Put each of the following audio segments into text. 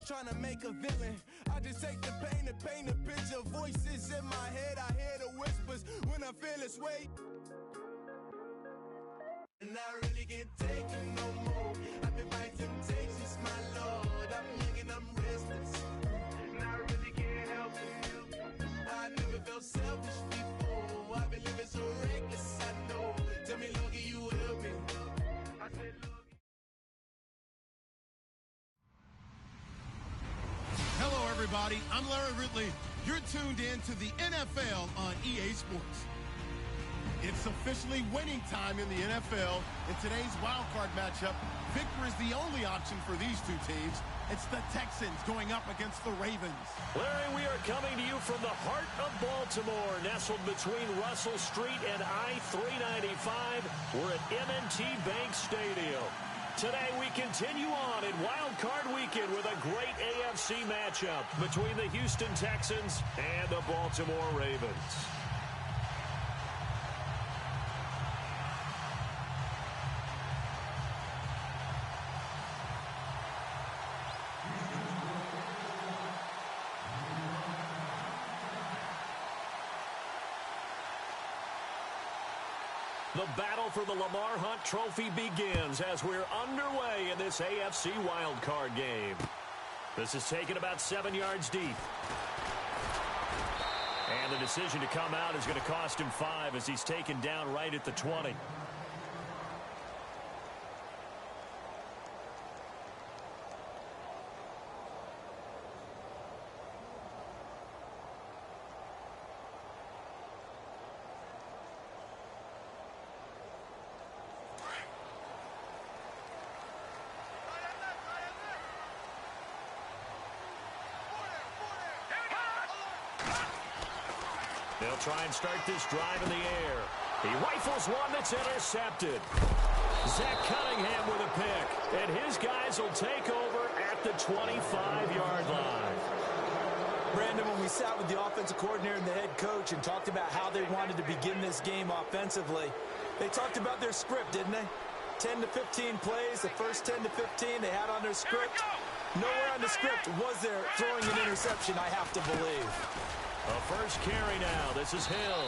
trying to make a villain. I just take the pain and paint a picture. Voices in my head, I hear the whispers when I feel this way. And I really can't take it no more. I've been by temptations, my Lord. I'm young and I'm restless, and I really can't help it. I never felt selfish before. I've been living so reckless, I know. Tell me, Lord, can you help me? I said, Lord. Hello, everybody. I'm Larry Ridley. You're tuned in to the NFL on EA Sports. It's officially winning time in the NFL. In today's wildcard matchup, victory is the only option for these two teams. It's the Texans going up against the Ravens. Larry, we are coming to you from the heart of Baltimore, nestled between Russell Street and I-395. We're at M&T Bank Stadium. Today we continue on in Wild Card Weekend with a great AFC matchup between the Houston Texans and the Baltimore Ravens. The battle for the Lamar Hunt Trophy begins as we're underway in this AFC wildcard game. This is taken about 7 yards deep. And the decision to come out is going to cost him 5 as he's taken down right at the 20. They'll try and start this drive in the air. He rifles one that's intercepted. Zach Cunningham with a pick. And his guys will take over at the 25-yard line. Brandon, when we sat with the offensive coordinator and the head coach and talked about how they wanted to begin this game offensively, they talked about their script, didn't they? 10 to 15 plays, the first 10 to 15 they had on their script. Nowhere on the script was there throwing an interception, I have to believe. A first carry now. This is Hill.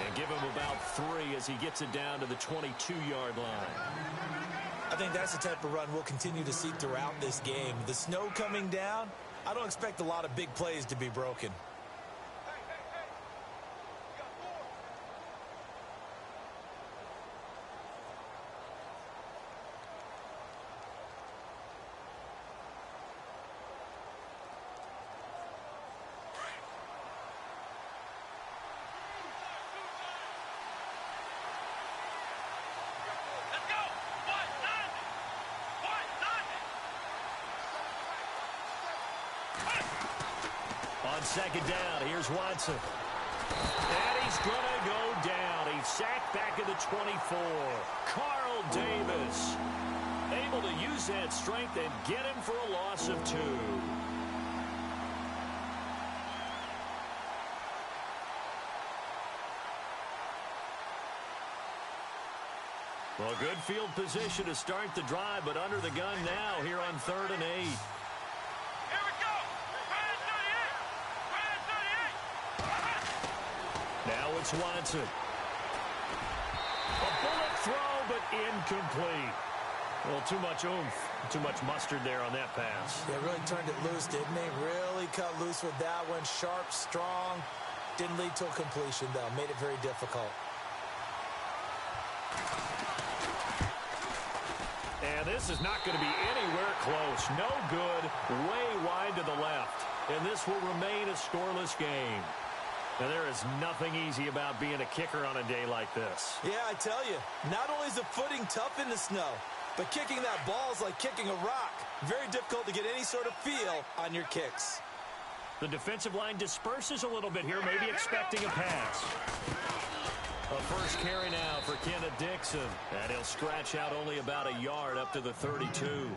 And give him about 3 as he gets it down to the 22-yard line. I think that's the type of run we'll continue to see throughout this game. The snow coming down, I don't expect a lot of big plays to be broken. On second down, here's Watson. And he's going to go down. He's sacked back at the 24. Carl Davis able to use that strength and get him for a loss of 2. Well, good field position to start the drive, but under the gun now here on 3rd and 8. Now it's Watson. A bullet throw, but incomplete. Well, too much oomph, too much mustard there on that pass. Yeah, really turned it loose, didn't he? Really cut loose with that one. Sharp, strong. Didn't lead to a completion, though. Made it very difficult. And this is not going to be anywhere close. No good. Way wide to the left. And this will remain a scoreless game. Now, there is nothing easy about being a kicker on a day like this. Yeah, I tell you, not only is the footing tough in the snow, but kicking that ball is like kicking a rock. Very difficult to get any sort of feel on your kicks. The defensive line disperses a little bit here, maybe expecting a pass. A first carry now for Kenneth Dixon. And he'll scratch out only about a yard up to the 32.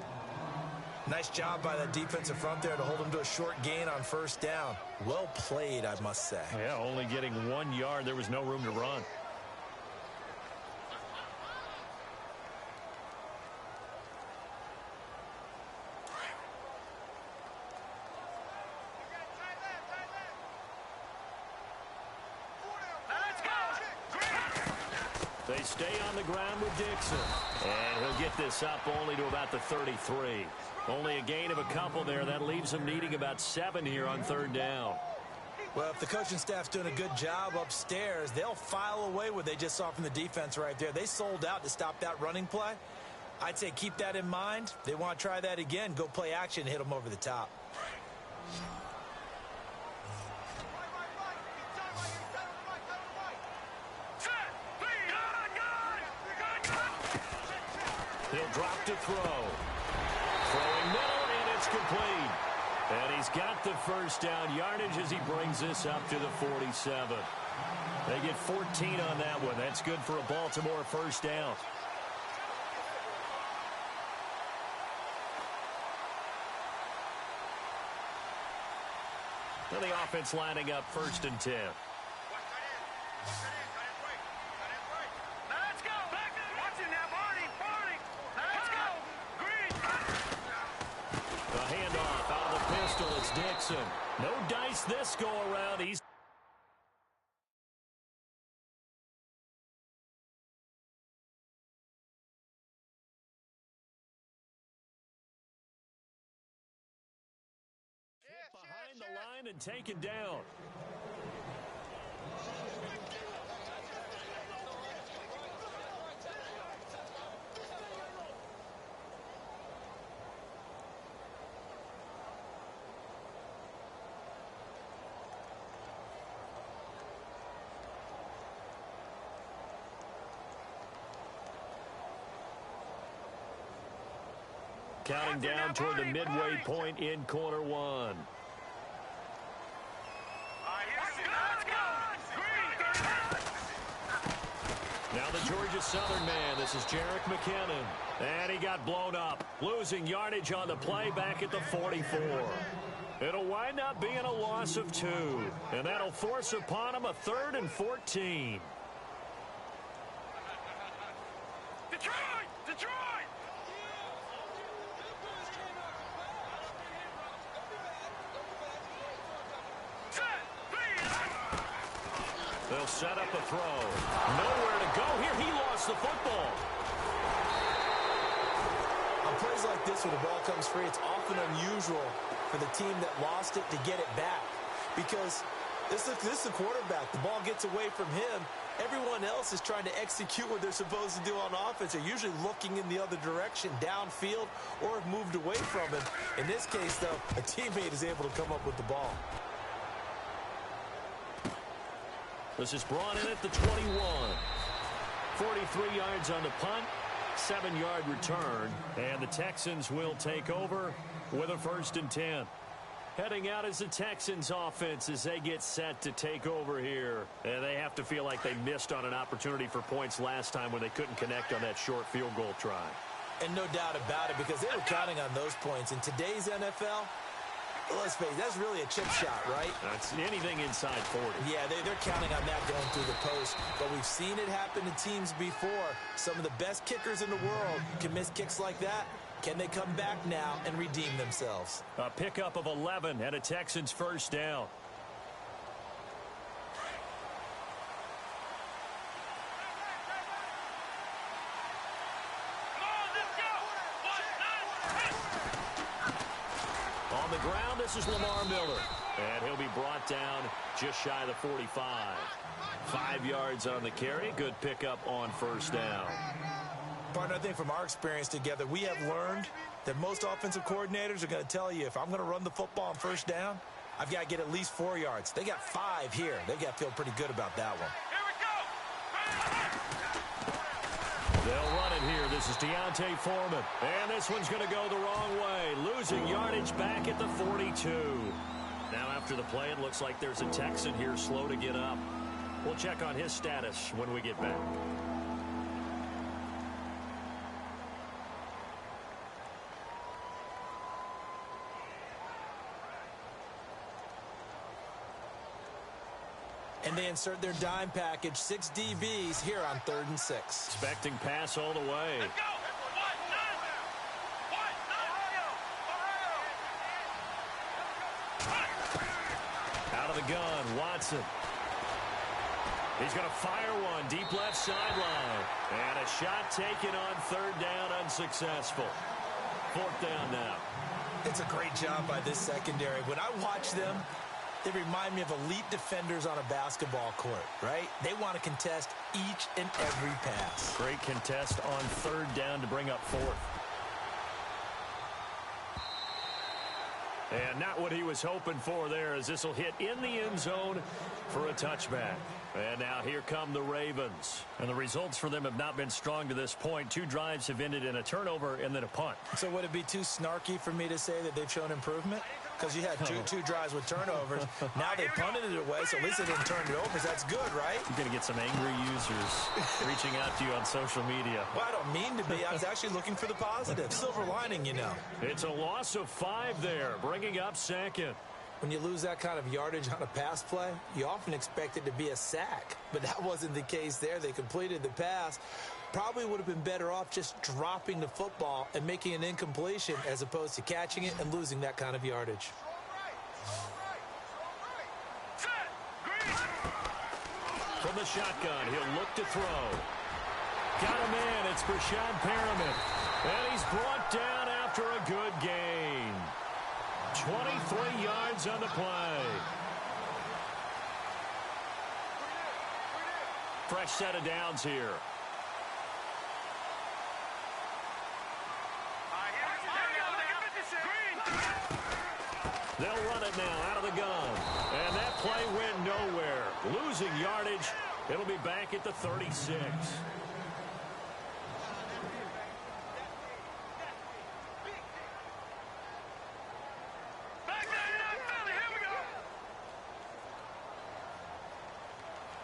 Nice job by that defensive front there to hold him to a short gain on first down. Well played, I must say. Yeah, only getting 1 yard. There was no room to run. They stay on the ground with Dixon. And he'll get this up only to about the 33. Only a gain of a couple there. That leaves him needing about 7 here on 3rd down. Well, if the coaching staff's doing a good job upstairs, they'll file away what they just saw from the defense right there. They sold out to stop that running play. I'd say keep that in mind. They want to try that again. Go play action and hit them over the top. He'll drop to throw. Throwing middle, and it's complete. And he's got the first down yardage as he brings this up to the 47. They get 14 on that one. That's good for a Baltimore first down. Well, the offense lining up 1st and 10. It's Dixon. No dice this go-around. He's behind the line and taken down. Counting down toward the midway point in quarter 1. Now the Georgia Southern man. This is Jerick McKinnon. And he got blown up. Losing yardage on the play back at the 44. It'll wind up being a loss of 2. And that'll force upon him a 3rd and 14. They'll set up a throw. Nowhere to go here. He lost the football. On plays like this where the ball comes free, it's often unusual for the team that lost it to get it back. Because this is the quarterback. The ball gets away from him. Everyone else is trying to execute what they're supposed to do on offense. They're usually looking in the other direction, downfield, or have moved away from him. In this case, though, a teammate is able to come up with the ball. This is brought in at the 21. 43 yards on the punt, 7-yard return, and the Texans will take over with a 1st and 10. Heading out is the Texans offense as they get set to take over here. And they have to feel like they missed on an opportunity for points last time when they couldn't connect on that short field goal try. And no doubt about it, because they were counting on those points. In today's NFL, let's face it, that's really a chip shot, right? That's anything inside 40. Yeah, they're counting on that going through the post. But we've seen it happen to teams before. Some of the best kickers in the world can miss kicks like that. Can they come back now and redeem themselves? A pickup of 11 and a Texans first down. On the ground, this is Lamar Miller. And he'll be brought down just shy of the 45. 5 yards on the carry. Good pickup on first down. Partner, I think from our experience together, we have learned that most offensive coordinators are going to tell you, if I'm going to run the football on first down, I've got to get at least 4 yards. They got 5 here. They got to feel pretty good about that one. They'll run it here. This is Deontay Foreman. And this one's going to go the wrong way. Losing yardage back at the 42. Now after the play, it looks like there's a Texan here slow to get up. We'll check on his status when we get back. And they insert their dime package, 6 DBs here on 3rd and 6. Expecting pass all the way. Out of the gun, Watson. He's going to fire one deep left sideline. And a shot taken on third down, unsuccessful. Fourth down now. It's a great job by this secondary. When I watch them, they remind me of elite defenders on a basketball court, right? They want to contest each and every pass. Great contest on third down to bring up fourth. And not what he was hoping for there, as this will hit in the end zone for a touchback. And now here come the Ravens. And the results for them have not been strong to this point. 2 drives have ended in a turnover and then a punt. So would it be too snarky for me to say that they've shown improvement? Because you had two drives with turnovers. Now they punted it away, so at least they didn't turn it over. That's good, right? You're going to get some angry users reaching out to you on social media. Well, I don't mean to be. I was actually looking for the positive. Silver lining, you know. It's a loss of 5 there, bringing up second. When you lose that kind of yardage on a pass play, you often expect it to be a sack. But that wasn't the case there. They completed the pass. Probably would have been better off just dropping the football and making an incompletion as opposed to catching it and losing that kind of yardage. From the shotgun, he'll look to throw. Got a man, it's Brashad Perriman. And he's brought down after a good gain. 23 yards on the play. Fresh set of downs here. They'll run it now out of the gun. And that play went nowhere. Losing yardage. It'll be back at the 36.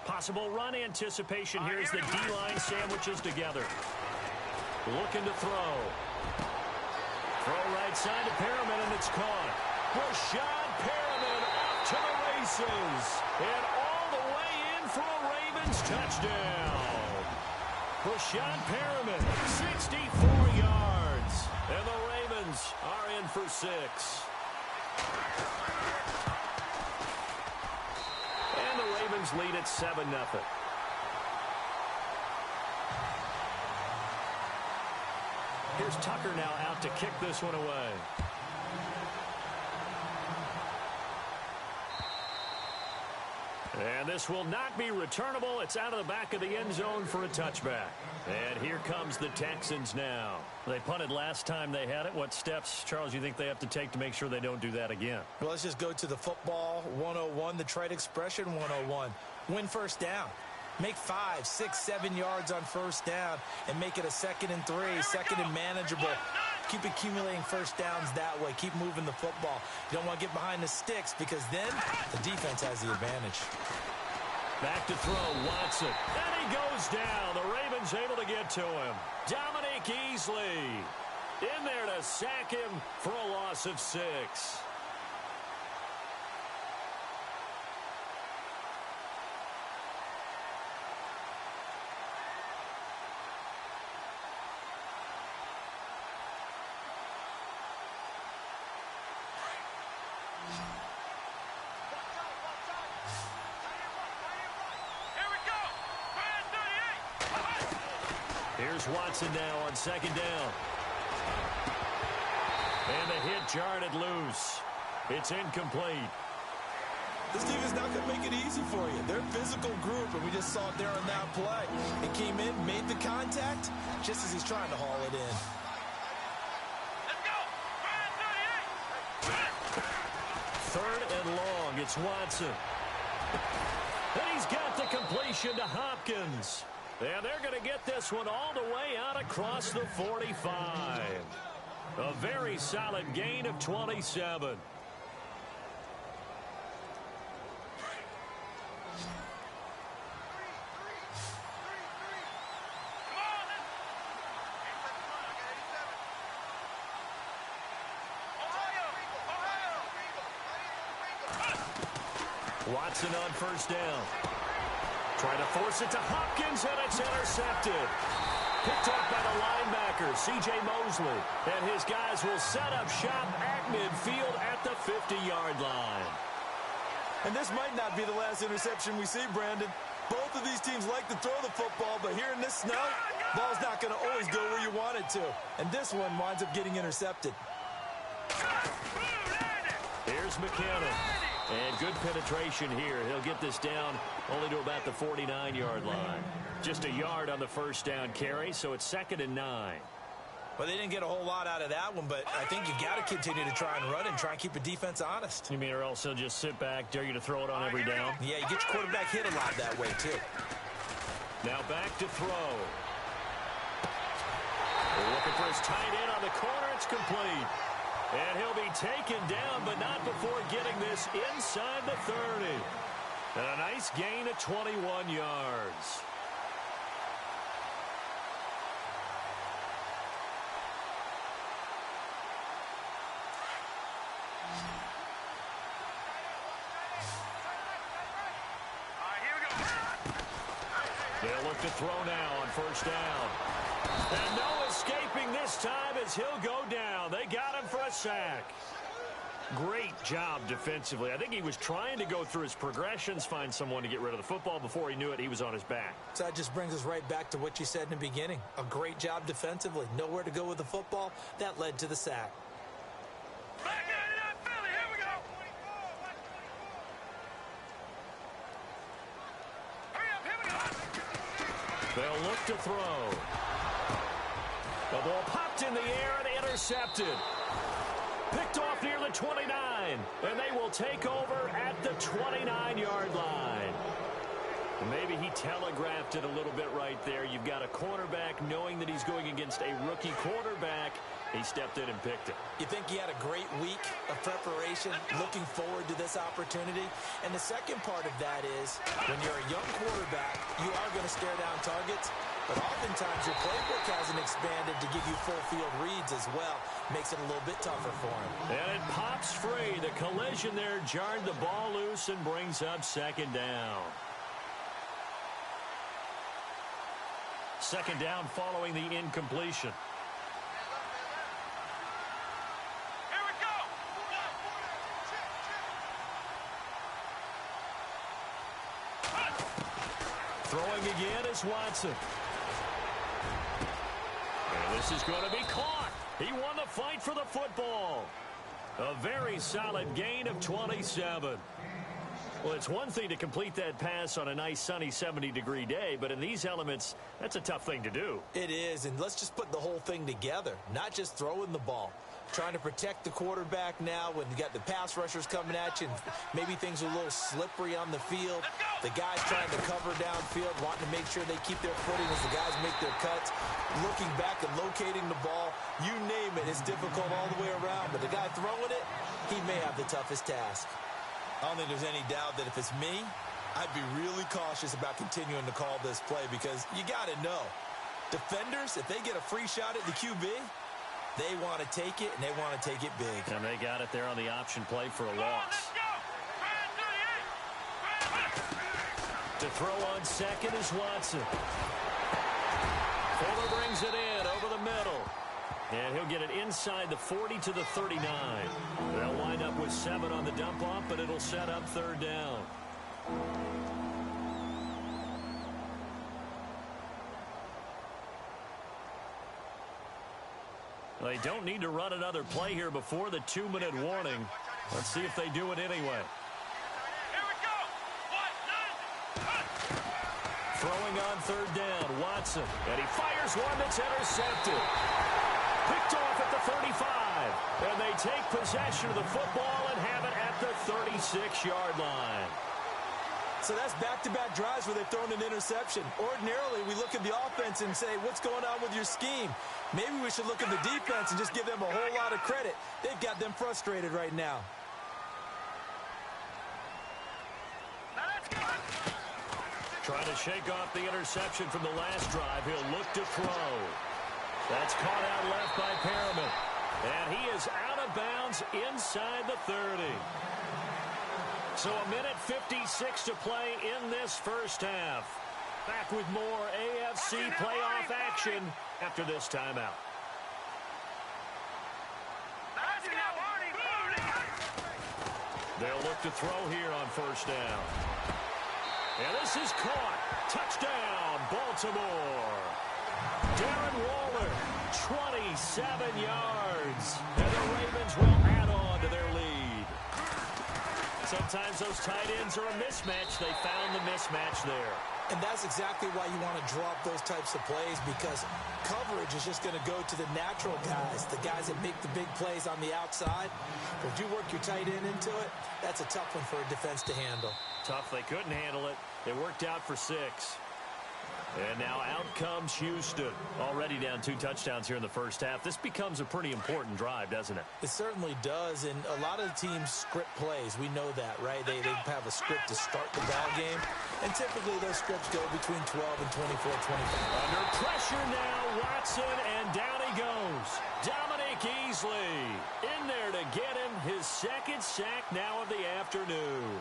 Possible run anticipation here as the D-line sandwiches together. Looking to throw. Throw right side to Perriman, and it's caught. Brashad Perriman off to the races. And all the way in for a Ravens touchdown. Brashad Perriman, 64 yards. And the Ravens are in for 6. And the Ravens lead at 7-0. Here's Tucker now out to kick this one away. And this will not be returnable. It's out of the back of the end zone for a touchback. And here comes the Texans now. They punted last time they had it. What steps, Charles, you think they have to take to make sure they don't do that again? Well, let's just go to the football 101, the trade expression 101. Win first down. Make 5, 6, 7 yards on first down and make it a 2nd and 3, 2nd and manageable. Keep accumulating first downs that way. Keep moving the football. You don't want to get behind the sticks because then the defense has the advantage. Back to throw, Watson. And he goes down. The Ravens able to get to him. Dominic Easley in there to sack him for a loss of 6. Here's Watson now on 2nd down. And the hit jarred it loose. It's incomplete. This defense not going to make it easy for you. They're a physical group, and we just saw it there on that play. It came in, made the contact, just as he's trying to haul it in. Let's go. 3rd and long. It's Watson. And he's got the completion to Hopkins. And they're going to get this one all the way out across the 45. A very solid gain of 27. Watson on first down. Trying to force it to Hopkins, and it's intercepted. Picked up by the linebacker, C.J. Mosley. And his guys will set up shop at midfield at the 50-yard line. And this might not be the last interception we see, Brandon. Both of these teams like to throw the football, but here in this snow, ball's not going to always go where you want it to. And this one winds up getting intercepted. Here's McKinnon. And good penetration here. He'll get this down only to about the 49-yard line. Just a yard on the first down carry, so it's 2nd and 9. Well, they didn't get a whole lot out of that one, but I think you got to continue to try and run and try and keep the defense honest. You mean, or else he'll just sit back, dare you to throw it on every down? Yeah, you get your quarterback hit a lot that way, too. Now back to throw. They're looking for his tight end on the corner. It's complete. And he'll be taken down, but not before getting this inside the 30. And a nice gain of 21 yards. They'll look to throw now on first down. And no escaping this time as he'll go down. They got him for a sack. Great job defensively. I think he was trying to go through his progressions, find someone to get rid of the football. Before he knew it, he was on his back. So that just brings us right back to what you said in the beginning. A great job defensively. Nowhere to go with the football. That led to the sack. They'll look to throw. The ball popped in the air and intercepted. Picked off near the 29. And they will take over at the 29-yard line. And maybe he telegraphed it a little bit right there. You've got a cornerback knowing that he's going against a rookie quarterback. He stepped in and picked it. You think he had a great week of preparation, looking forward to this opportunity? And the second part of that is, when you're a young quarterback, you are going to stare down targets, but oftentimes your playbook hasn't expanded to give you full field reads as well. Makes it a little bit tougher for him. And it pops free. The collision there jarred the ball loose and brings up 2nd down. 2nd down following the incompletion. Throwing again is Watson. And this is going to be caught. He won the fight for the football. A very solid gain of 27. Well, it's one thing to complete that pass on a nice sunny 70-degree day, but in these elements, that's a tough thing to do. It is, and let's just put the whole thing together, not just throwing the ball. Trying to protect the quarterback now when you got the pass rushers coming at you, and maybe things are a little slippery on the field. The guys trying to cover downfield, wanting to make sure they keep their footing as the guys make their cuts. Looking back and locating the ball, you name it, it's difficult all the way around. But the guy throwing it, he may have the toughest task. I don't think there's any doubt that if it's me, I'd be really cautious about continuing to call this play because you got to know, defenders, if they get a free shot at the QB, they want to take it, and they want to take it big. And they got it there on the option play for a loss. To throw on second is Watson. Fuller brings it in over the middle. And he'll get it inside the 40 to the 39. They'll wind up with 7 on the dump-off, but it'll set up 3rd down. They don't need to run another play here before the 2-minute warning. Let's see if they do it anyway. Throwing on 3rd down, Watson. And he fires one that's intercepted. Picked off at the 35. And they take possession of the football and have it at the 36-yard line. So that's back-to-back drives where they've thrown an interception. Ordinarily, we look at the offense and say, what's going on with your scheme? Maybe we should look at the defense and just give them a whole lot of credit. They've got them frustrated right now. Trying to shake off the interception from the last drive. He'll look to throw. That's caught out left by Perriman. And he is out of bounds inside the 30. So a minute 56 to play in this first half. Back with more AFC playoff action after this timeout. They'll look to throw here on first down. And this is caught. Touchdown, Baltimore. Darren Waller, 27 yards. And the Ravens will add on to their lead. Sometimes those tight ends are a mismatch. They found the mismatch there. And that's exactly why you want to draw up those types of plays, because coverage is just going to go to the natural guys, the guys that make the big plays on the outside. But if you work your tight end into it, that's a tough one for a defense to handle. Tough. They couldn't handle it. It worked out for 6. And now out comes Houston. Already down 2 touchdowns here in the first half. This becomes a pretty important drive, doesn't it? It certainly does, and a lot of the teams script plays. We know that, right? They have a script to start the ball game, and typically those scripts go between 12 and 24, 25. Under pressure now, Watson, and down he goes. Dominic Easley in there to get him his second sack now of the afternoon.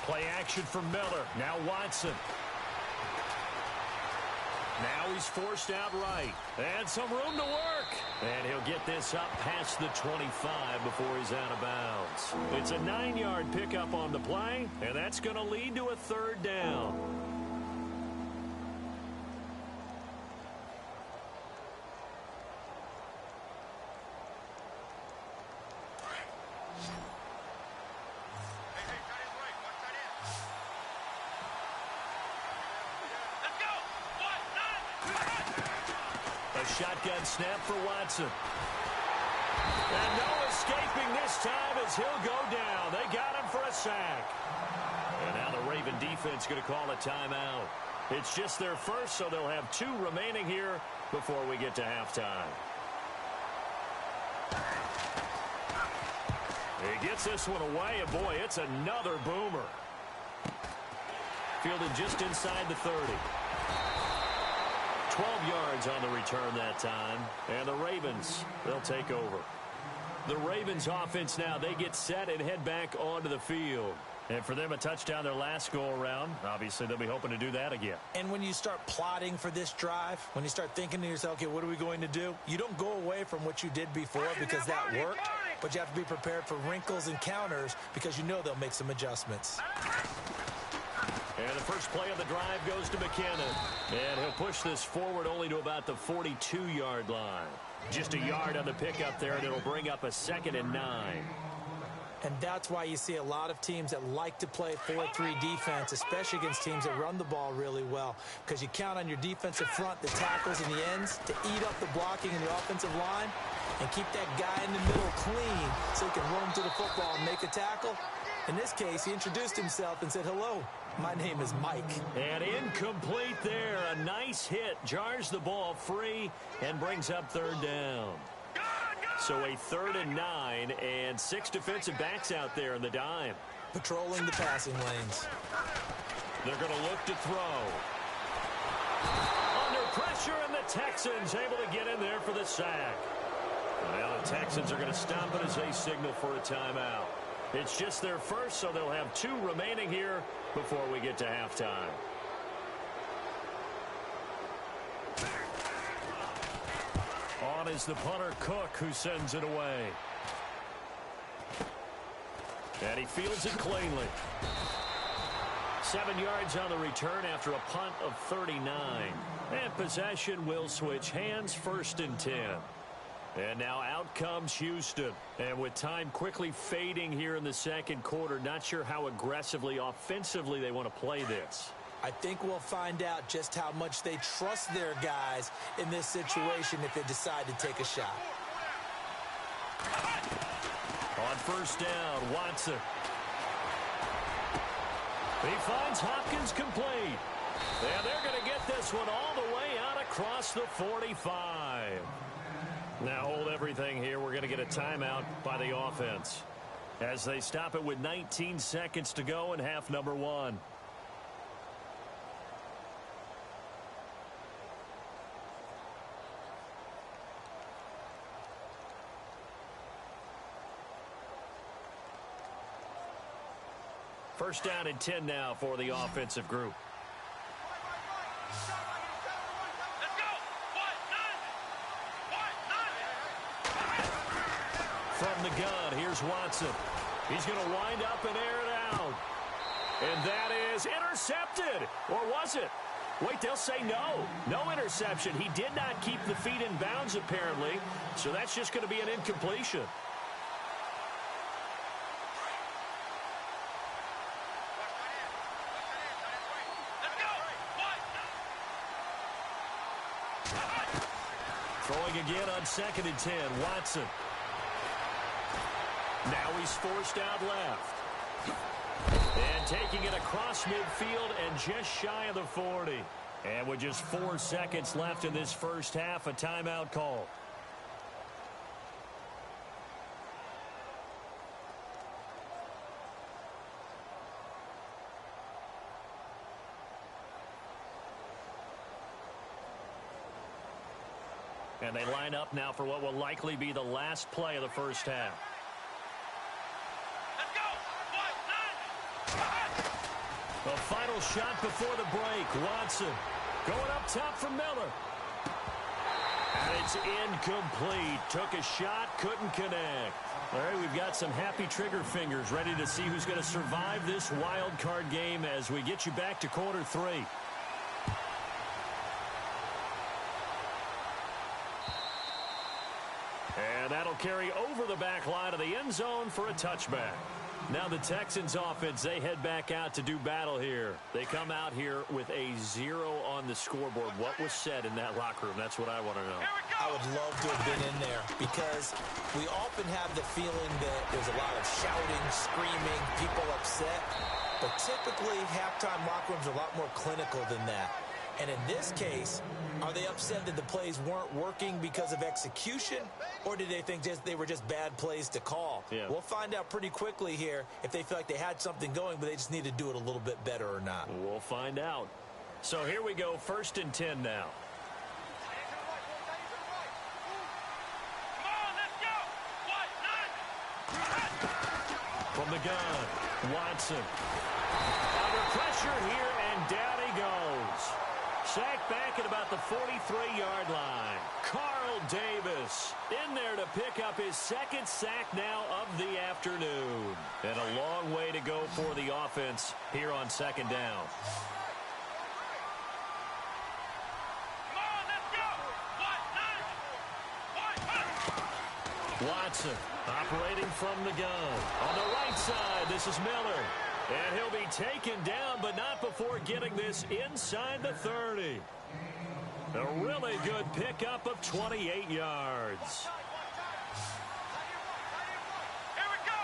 Play action for Miller. Now Watson. Now he's forced out right. And some room to work. And he'll get this up past the 25 before he's out of bounds. It's a 9-yard pickup on the play, and that's going to lead to a 3rd down. Shotgun snap for Watson. And no escaping this time as he'll go down. They got him for a sack. And now the Raven defense going to call a timeout. It's just their first, so they'll have 2 remaining here before we get to halftime. He gets this one away, and boy, it's another boomer. Fielded just inside the 30. 12 yards on the return that time. And the Ravens, they'll take over. The Ravens offense now, they get set and head back onto the field. And for them, a touchdown their last go-around. Obviously, they'll be hoping to do that again. And when you start plotting for this drive, when you start thinking to yourself, okay, what are we going to do? You don't go away from what you did before because that worked. But you have to be prepared for wrinkles and counters because you know they'll make some adjustments. And the first play of the drive goes to McKinnon. And he'll push this forward only to about the 42-yard line. Just a yard on the pickup there, and it'll bring up a 2nd and 9. And that's why you see a lot of teams that like to play 4-3 defense, especially against teams that run the ball really well. Because you count on your defensive front, the tackles and the ends, to eat up the blocking in the offensive line and keep that guy in the middle clean so he can run to the football and make a tackle. In this case, he introduced himself and said, hello, my name is Mike. And incomplete there. A nice hit. Jars the ball free and brings up 3rd down. So a 3rd and 9 and 6 defensive backs out there in the dime. Patrolling the passing lanes. They're going to look to throw. Under pressure, and the Texans able to get in there for the sack. Now the Texans are going to stop it as they signal for a timeout. It's just their first, so they'll have 2 remaining here before we get to halftime. On is the punter, Cook, who sends it away. And he fields it cleanly. 7 yards on the return after a punt of 39. And possession will switch hands, 1st and 10. And now out comes Houston. And with time quickly fading here in the second quarter, not sure how aggressively, offensively they want to play this. I think we'll find out just how much they trust their guys in this situation if they decide to take a shot. On 1st down, Watson. He finds Hopkins complete. And they're going to get this one all the way out across the 45. Now hold everything here. We're going to get a timeout by the offense as they stop it with 19 seconds to go in half number 1. First down and 10 now for the offensive group. From the gun, here's Watson. He's going to wind up and air it out. And that is intercepted. Or was it? Wait, they'll say no. No interception. He did not keep the feet in bounds, apparently. So that's just going to be an incompletion. Throwing again on 2nd and 10. Watson. Now he's forced out left. And taking it across midfield and just shy of the 40. And with just 4 seconds left in this first half, a timeout call. And they line up now for what will likely be the last play of the first half. The final shot before the break. Watson going up top for Miller. And it's incomplete. Took a shot, couldn't connect. All right, we've got some happy trigger fingers ready to see who's going to survive this wild card game as we get you back to quarter 3. And that'll carry over the back line of the end zone for a touchback. Now the Texans offense, they head back out to do battle here. They come out here with a 0 on the scoreboard. What was said in that locker room? That's what I want to know. I would love to have been in there because we often have the feeling that there's a lot of shouting, screaming, people upset. But typically, halftime locker rooms are a lot more clinical than that. And in this case, are they upset that the plays weren't working because of execution, or did they think they were just bad plays to call? Yeah. We'll find out pretty quickly here if they feel like they had something going, but they just need to do it a little bit better or not. We'll find out. So here we go, 1st and 10 now. From the gun, Watson. Under pressure here, and down he goes. Sacked back at about the 43-yard line. Carl Davis in there to pick up his 2nd sack now of the afternoon. And a long way to go for the offense here on 2nd down. Watson operating from the gun. On the right side, this is Miller. And he'll be taken down, but not before getting this inside the 30. A really good pickup of 28 yards. Here we go.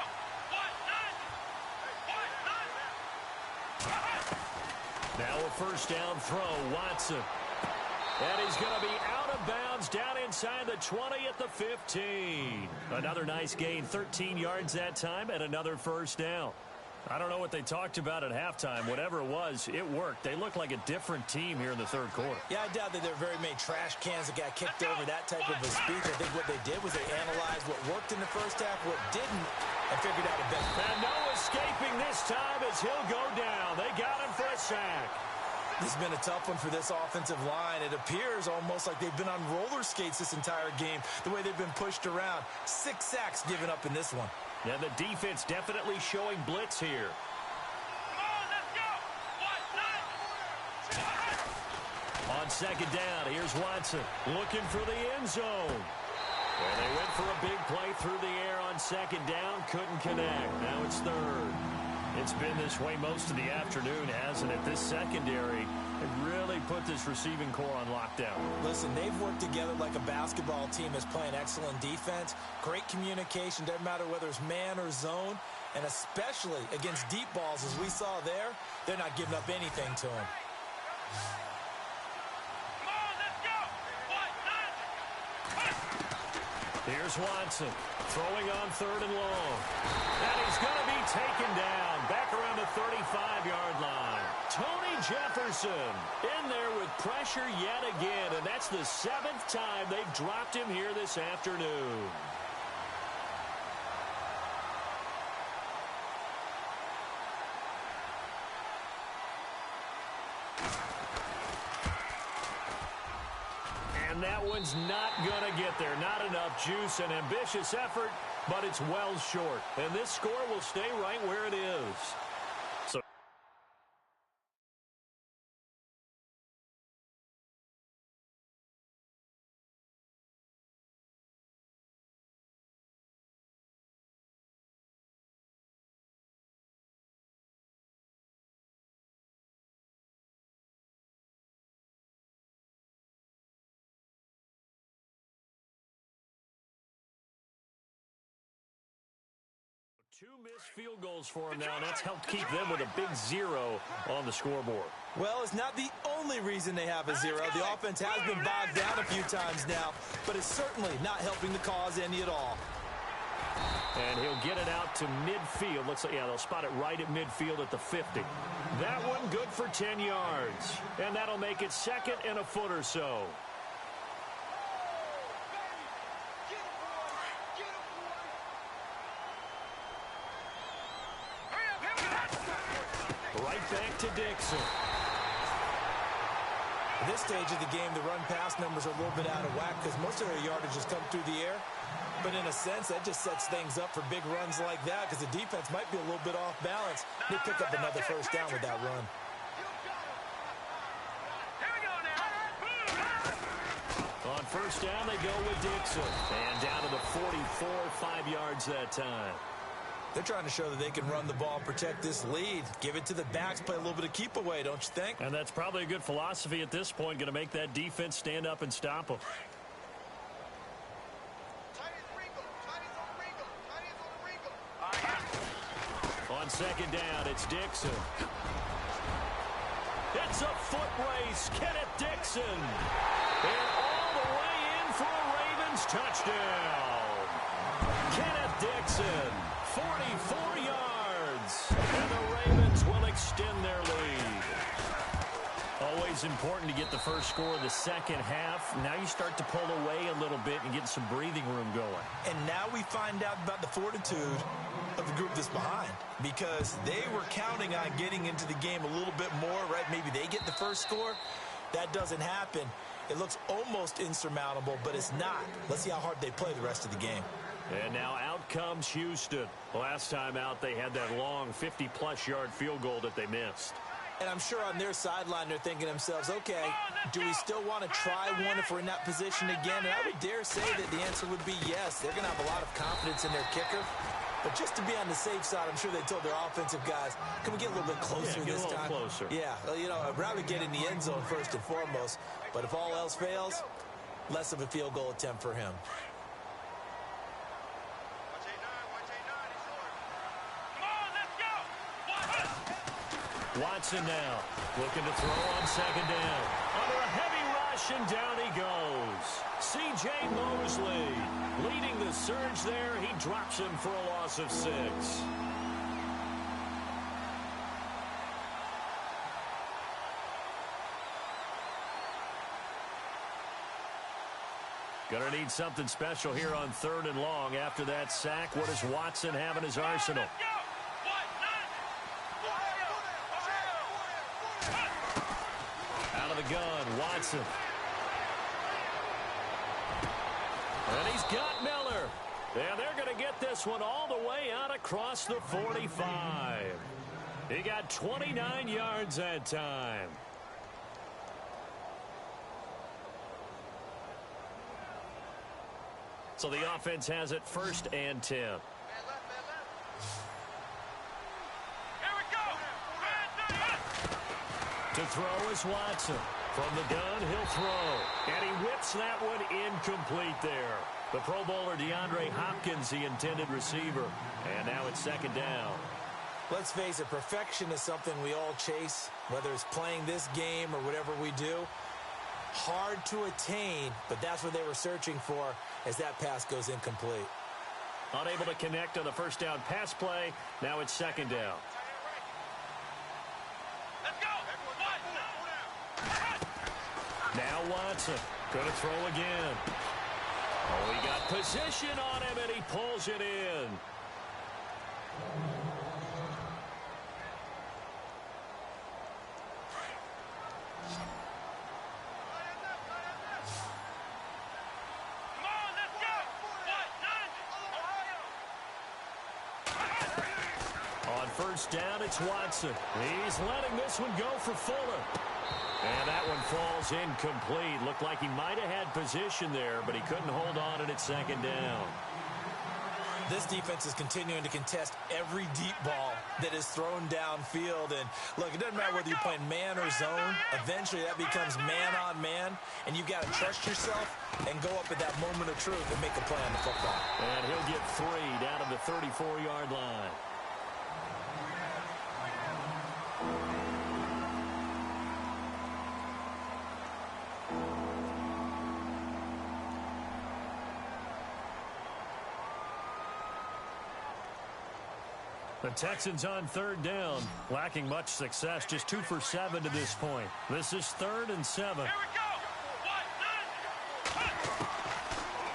Now a first down throw, Watson. And he's going to be out of bounds down inside the 20 at the 15. Another nice gain, 13 yards that time, and another first down. I don't know what they talked about at halftime. Whatever it was, it worked. They look like a different team here in the 3rd quarter. Yeah, I doubt that there are very many trash cans that got kicked over, that type of a speech. I think what they did was they analyzed what worked in the first half, what didn't, and figured out a better. And no escaping this time as he'll go down. They got him for a sack. This has been a tough one for this offensive line. It appears almost like they've been on roller skates this entire game, the way they've been pushed around. 6 sacks given up in this one. Yeah, the defense definitely showing blitz here. On 2nd down, here's Watson looking for the end zone. And they went for a big play through the air on 2nd down, couldn't connect. Now it's 3rd. It's been this way most of the afternoon, hasn't it? This secondary really put this receiving core on lockdown. Listen, they've worked together like a basketball team that's playing excellent defense. Great communication, doesn't matter whether it's man or zone. And especially against deep balls, as we saw there, they're not giving up anything to them. Here's Watson throwing on 3rd and long. And he's going to be taken down back around the 35-yard line. Tony Jefferson in there with pressure yet again, and that's the 7th time they've dropped him here this afternoon. that one's not going to get there. Not enough juice. An ambitious effort, but it's well short. And this score will stay right where it is. So two missed field goals for him now, and that's helped keep them with a big 0 on the scoreboard. Well, it's not the only reason they have a 0. The offense has been bogged down a few times now, but it's certainly not helping the cause any at all. And he'll get it out to midfield. Looks like, yeah, they'll spot it right at midfield at the 50. That one good for 10 yards. And that'll make it second and a foot or so. Right back to Dixon. At this stage of the game, the run-pass numbers are a little bit out of whack because most of their yardage has come through the air. But in a sense, that just sets things up for big runs like that because the defense might be a little bit off balance. They pick up another first down with that run. On first down, they go with Dixon. And down to the 44, 5 yards that time. They're trying to show that they can run the ball and protect this lead. Give it to the backs, play a little bit of keep away, don't you think? And that's probably a good philosophy at this point, going to make that defense stand up and stop them. On second down, it's Dixon. It's a foot race. Kenneth Dixon. And all the way in for a Ravens touchdown. Kenneth Dixon, 44 yards. And the Ravens will extend their lead. Always important to get the first score of the second half. Now you start to pull away a little bit and get some breathing room going. And now we find out about the fortitude of the group that's behind, because they were counting on getting into the game a little bit more, right? Maybe they get the first score. That doesn't happen. It looks almost insurmountable, but it's not. Let's see how hard they play the rest of the game. And now out comes Houston. Last time out, they had that long 50-plus yard field goal that they missed. And I'm sure on their sideline, they're thinking to themselves, okay, do we still want to try one if we're in that position again? And I would dare say that the answer would be yes. They're going to have a lot of confidence in their kicker. But just to be on the safe side, I'm sure they told their offensive guys, can we get a little bit closer this time? Get a little closer. Yeah, well, you know, I'd rather get in the end zone first and foremost. But if all else fails, less of a field goal attempt for him. Watson now looking to throw on second down. Under a heavy rush, and down he goes. C.J. Mosley leading the surge there. He drops him for a loss of 6. Gonna need something special here on 3rd and long. After that sack, what does Watson have in his arsenal? Out of the gun, Watson. And he's got Miller. And they're going to get this one all the way out across the 45. He got 29 yards that time. So the offense has it 1st and 10. To throw is Watson. From the gun, he'll throw. And he whips that one incomplete there. The Pro Bowler DeAndre Hopkins, the intended receiver. And now it's 2nd down. Let's face it, perfection is something we all chase, whether it's playing this game or whatever we do. Hard to attain, but that's what they were searching for as that pass goes incomplete. Unable to connect on the first down pass play. Now it's 2nd down. Now Watson going to throw again. Oh, he got position on him, and he pulls it in. first down, it's Watson. He's letting this one go for Fuller. And that one falls incomplete. Looked like he might have had position there, but he couldn't hold on, and it's second down. This defense is continuing to contest every deep ball that is thrown downfield. And, look, it doesn't matter whether you're playing man or zone. Eventually, that becomes man-on-man, and you've got to trust yourself and go up at that moment of truth and make a play on the football. And he'll get 3 down to the 34-yard line. The Texans on third down, lacking much success, just 2 for 7 to this point. This is 3rd and 7. Here we go.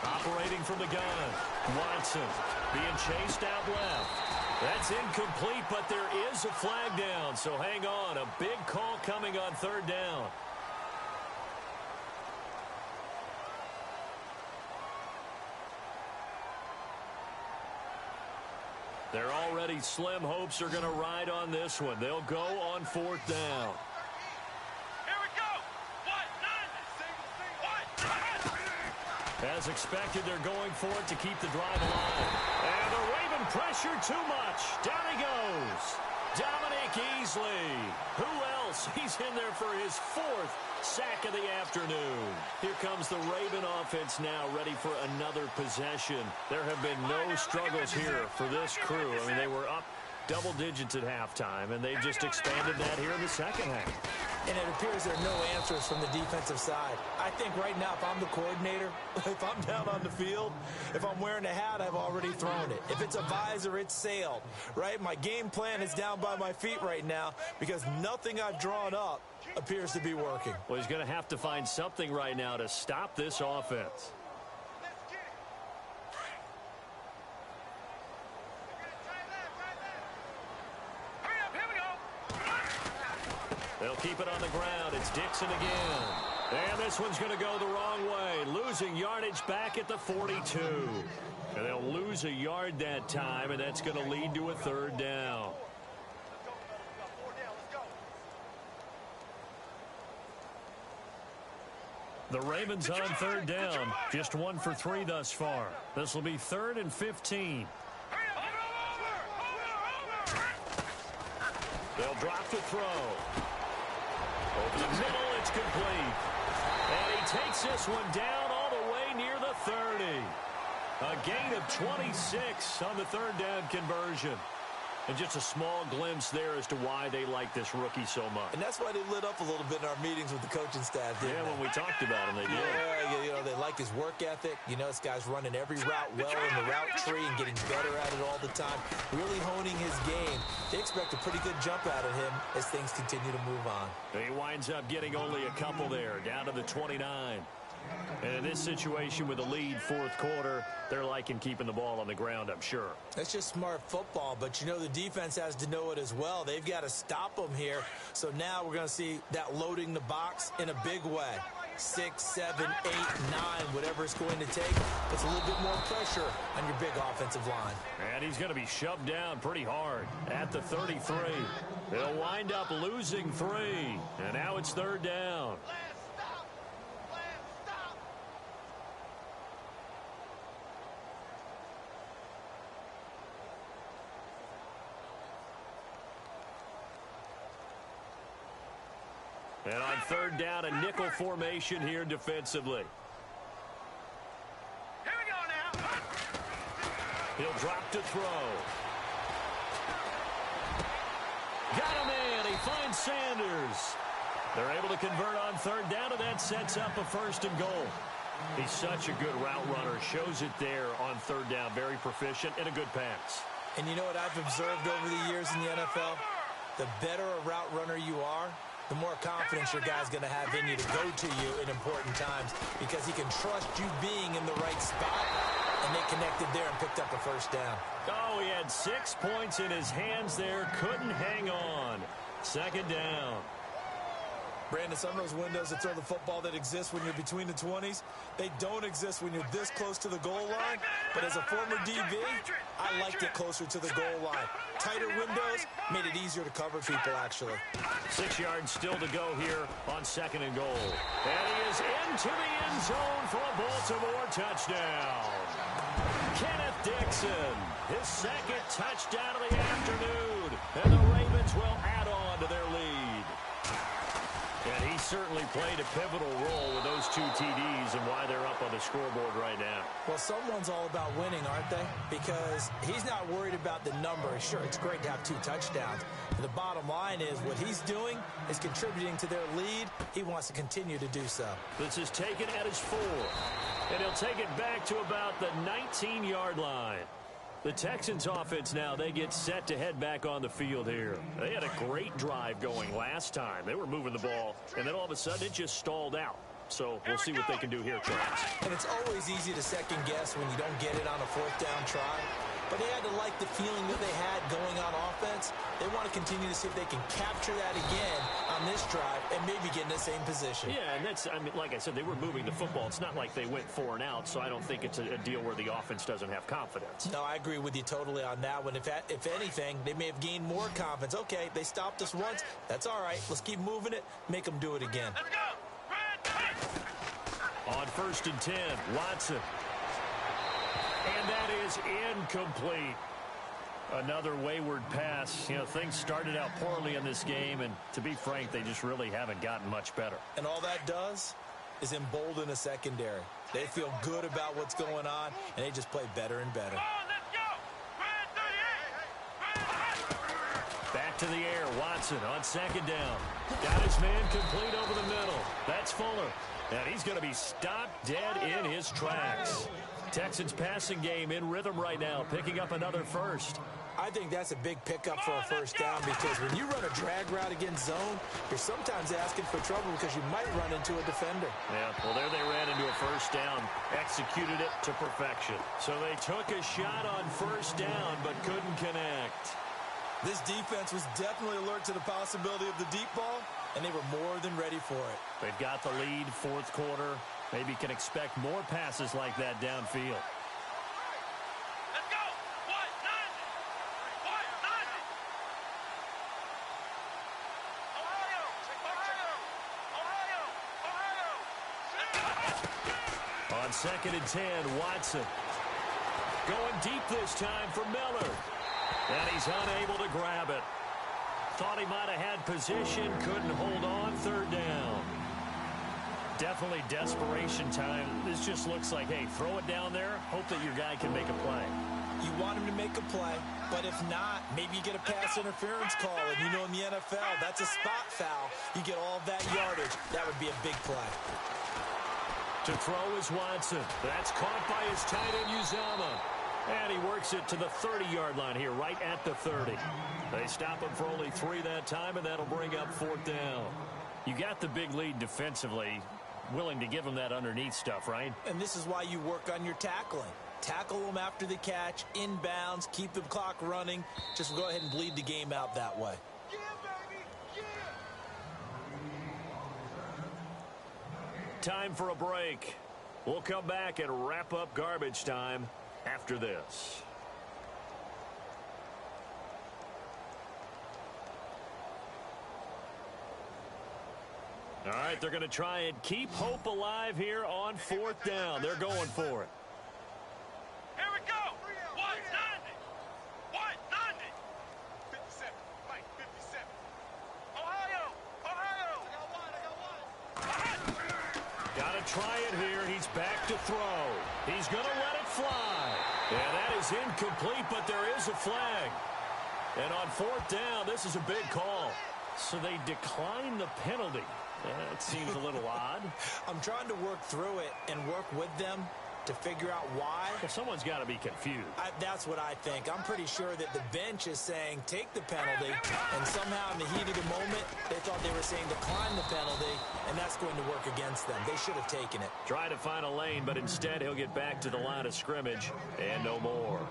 Operating from the gun, Watson being chased out left. That's incomplete, but there is a flag down, so hang on. A big call coming on third down. They're already slim hopes are going to ride on this one. They'll go on 4th down. Here we go. As expected, they're going for it to keep the drive alive. And the Raven pressure too much. Down he goes. Dominic Easley. Who else? He's in there for his 4th sack of the afternoon. Here comes the Raven offense now, ready for another possession. There have been no struggles here for this crew. I mean, they were up double digits at halftime, and they've just expanded that here in the second half. And it appears there are no answers from the defensive side. I think right now, if I'm the coordinator, if I'm down on the field, if I'm wearing a hat, I've already thrown it. If it's a visor, it's sailed, right? My game plan is down by my feet right now because nothing I've drawn up appears to be working. Well, he's going to have to find something right now to stop this offense. They'll keep it on the ground. It's Dixon again. And this one's going to go the wrong way. Losing yardage back at the 42. And they'll lose a yard that time, and that's going to lead to a 3rd down. The Ravens on 3rd down. Just 1 for 3 thus far. This will be 3rd and 15. They'll drop the throw. Over the middle, it's complete. And he takes this one down all the way near the 30. A gain of 26 on the 3rd down conversion. And just a small glimpse there as to why they like this rookie so much. And that's why they lit up a little bit in our meetings with the coaching staff, didn't they? When we talked about him, they did. Yeah, you know, they like his work ethic. You know, this guy's running every route well in the route tree and getting better at it all the time. Really honing his game. They expect a pretty good jump out of him as things continue to move on. He winds up getting only a couple there, down to the 29. And in this situation with a lead 4th quarter, they're liking keeping the ball on the ground, I'm sure. That's just smart football, but you know the defense has to know it as well. They've got to stop them here. So now we're going to see that loading the box in a big way. 6, 7, 8, 9, whatever it's going to take. It's a little bit more pressure on your big offensive line. And he's going to be shoved down pretty hard at the 33. They'll wind up losing 3. And now it's 3rd down. And on 3rd down, a nickel formation here defensively. Here we go now. He'll drop to throw. Got him in. He finds Sanders. They're able to convert on 3rd down, and that sets up a 1st and goal. He's such a good route runner. Shows it there on 3rd down. Very proficient and a good pass. And you know what I've observed over the years in the NFL? The better a route runner you are, the more confidence your guy's going to have in you to go to you in important times because he can trust you being in the right spot. And they connected there and picked up a 1st down. Oh, he had 6 points in his hands there. Couldn't hang on. 2nd down. Brandon, some of those windows that throw the football that exist when you're between the 20s, they don't exist when you're this close to the goal line. But as a former DB, I liked it closer to the goal line. Tighter windows made it easier to cover people, actually. 6 yards still to go here on 2nd and goal. And he is into the end zone for a Baltimore touchdown. Kenneth Dixon, his 2nd touchdown of the afternoon. And the Ravens will add on to their lead. And he certainly played a pivotal role with those 2 TDs and why they're up on the scoreboard right now. Well, someone's all about winning, aren't they? Because he's not worried about the number. Sure, it's great to have 2 touchdowns. But the bottom line is what he's doing is contributing to their lead. He wants to continue to do so. This is taken at his 4. And he'll take it back to about the 19-yard line. The Texans offense now, they get set to head back on the field here. They had a great drive going last time. They were moving the ball, and then all of a sudden it just stalled out. So we'll see what they can do here, Travis. And it's always easy to second guess when you don't get it on a 4th down try. But they had to like the feeling that they had going on offense. They want to continue to see if they can capture that again on this drive and maybe get in the same position. Yeah, and that's, I mean, like I said, they were moving the football. It's not like they went 4 and out, so I don't think it's a deal where the offense doesn't have confidence. No, I agree with you totally on that one. If anything, they may have gained more confidence. Okay, they stopped us once. That's all right. Let's keep moving it. Make them do it again. Let's go. On 1st and 10, Watson. And that is incomplete. Another wayward pass. You know, things started out poorly in this game, and to be frank, they just really haven't gotten much better. And all that does is embolden a secondary. They feel good about what's going on, and they just play better and better. Back to the air, Watson on 2nd down. Got his man complete over the middle. That's Fuller. And he's going to be stopped dead in his tracks. Texans passing game in rhythm right now, picking up another first. I think that's a big pickup for a 1st down because when you run a drag route against zone, you're sometimes asking for trouble because you might run into a defender. Yeah, well, there they ran into a 1st down, executed it to perfection. So they took a shot on 1st down but couldn't connect. This defense was definitely alert to the possibility of the deep ball, and they were more than ready for it. They've got the lead, 4th quarter. Maybe can expect more passes like that downfield. Let's go. What? 90. Ohio. On 2nd and 10, Watson. Going deep this time for Miller. And he's unable to grab it. Thought he might have had position, couldn't hold on, 3rd down. Definitely desperation time. This just looks like, hey, throw it down there, hope that your guy can make a play. You want him to make a play, but if not, maybe you get a pass interference call. And you know in the NFL, that's a spot foul. You get all of that yardage. That would be a big play. To throw is Watson. That's caught by his tight end, Uzama. And he works it to the 30-yard line here, right at the 30. They stop him for only 3 that time, and that'll bring up 4th down. You got the big lead defensively. Willing to give him that underneath stuff, right? And this is why you work on your tackling. Tackle them after the catch, inbounds, keep the clock running. Just go ahead and bleed the game out that way. Yeah, baby. Yeah. Time for a break. We'll come back and wrap up garbage time after this. All right, they're going to try and keep hope alive here on 4th down. They're going for it. Here we go. 190. 57. Mike, 57. Ohio. Got to try it here. He's back to throw. He's going to let it fly. And that is incomplete, but there is a flag. And on 4th down, this is a big call. So they decline the penalty. That seems a little odd. I'm trying to work through it and work with them to figure out why. Well, someone's got to be confused. That's what I think. I'm pretty sure that the bench is saying take the penalty, and somehow in the heat of the moment, they thought they were saying decline the penalty, and that's going to work against them. They should have taken it. Try to find a lane, but instead he'll get back to the line of scrimmage, and no more.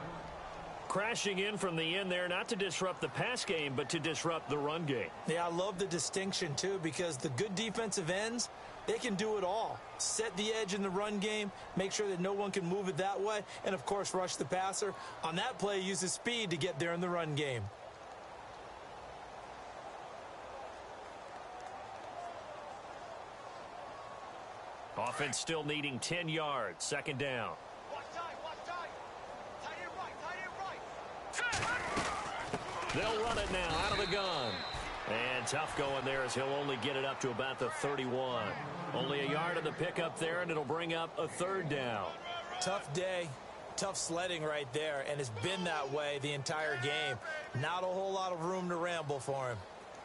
Crashing in from the end there, not to disrupt the pass game, but to disrupt the run game. Yeah, I love the distinction, too, because the good defensive ends, they can do it all. Set the edge in the run game, make sure that no one can move it that way, and, of course, rush the passer. On that play, use his speed to get there in the run game. Offense still needing 10 yards. Second down. Watch time, watch time. Tight end right. They'll run it now out of the gun. And tough going there as he'll only get it up to about the 31. Only a yard of the pickup there, and it'll bring up a third down. Tough day, tough sledding right there, and it's been that way the entire game. Not a whole lot of room to ramble for him.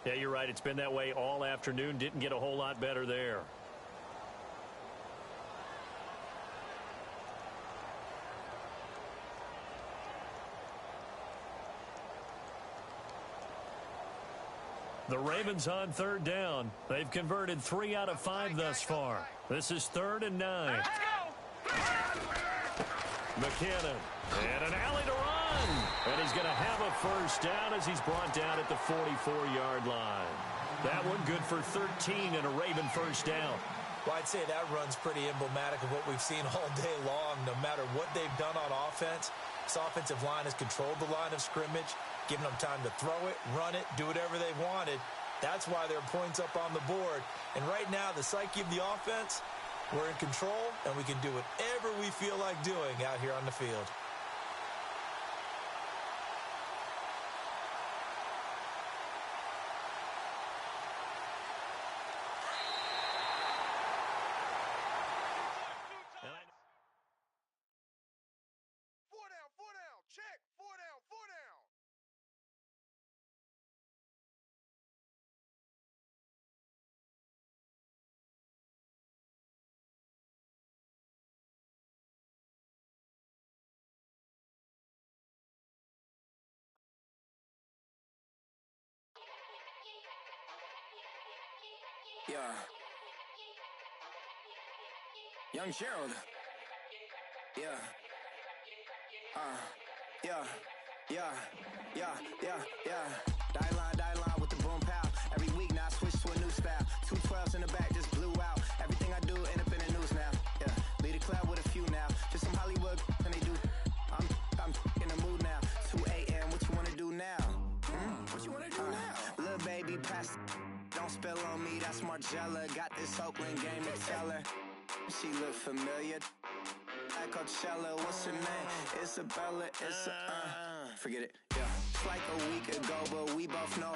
Yeah, you're right. It's been that way all afternoon. Didn't get a whole lot better there. The Ravens on third down. They've converted 3 out of 5 thus far. This is 3rd and 9. Let's go. McKinnon. And an alley to run. And he's going to have a first down as he's brought down at the 44-yard line. That one good for 13 and a Raven first down. Well, I'd say that run's pretty emblematic of what we've seen all day long. No matter what they've done on offense, this offensive line has controlled the line of scrimmage, giving them time to throw it, run it, do whatever they wanted. That's why there are points up on the board. And right now, the psyche of the offense, we're in control, and we can do whatever we feel like doing out here on the field. Four down. Check. Four down. Yeah. Young Gerald. Yeah. Die line with the boom pow. Every week now I switch to a new style. 2 12s in the back just blew out. Everything I do end up in the news now. Yeah. Lead a club with a few now. Just some Hollywood and they do. I'm in the mood now. 2 a.m. What you wanna do now? What you wanna do now? Little baby pass. Don't spill on me, that's Margella. Got this Oakland game to tell her. She look familiar. At Coachella, what's her name? Isabella, forget it, yeah. It's like a week ago, but we both know